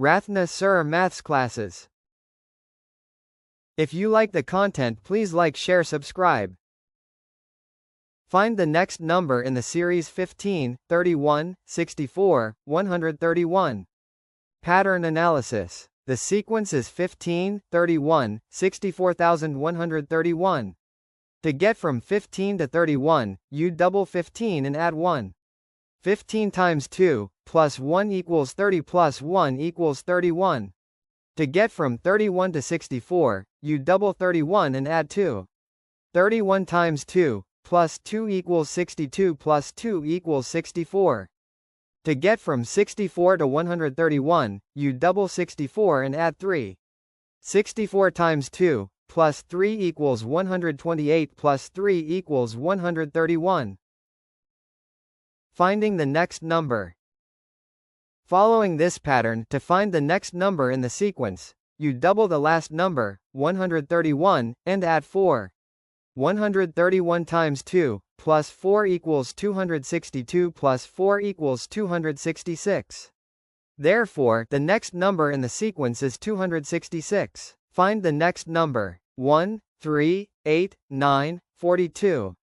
Rathna Sir Maths Classes. If you like the content, please like, share, subscribe. Find the next number in the series 15, 31, 64, 131. Pattern analysis. The sequence is 15, 31, 64,131. To get from 15 to 31, you double 15 and add 1. 15 times 2 plus 1 equals 30 plus 1 equals 31. To get from 31 to 64, you double 31 and add 2. 31 times 2 plus 2 equals 62 plus 2 equals 64. To get from 64 to 131, you double 64 and add 3. 64 times 2 plus 3 equals 128 plus 3 equals 131. Finding the next number. Following this pattern, to find the next number in the sequence, you double the last number, 131, and add 4. 131 times 2 plus 4 equals 262 plus 4 equals 266. Therefore, the next number in the sequence is 266. Find the next number. 1, 3, 8, 9, 42.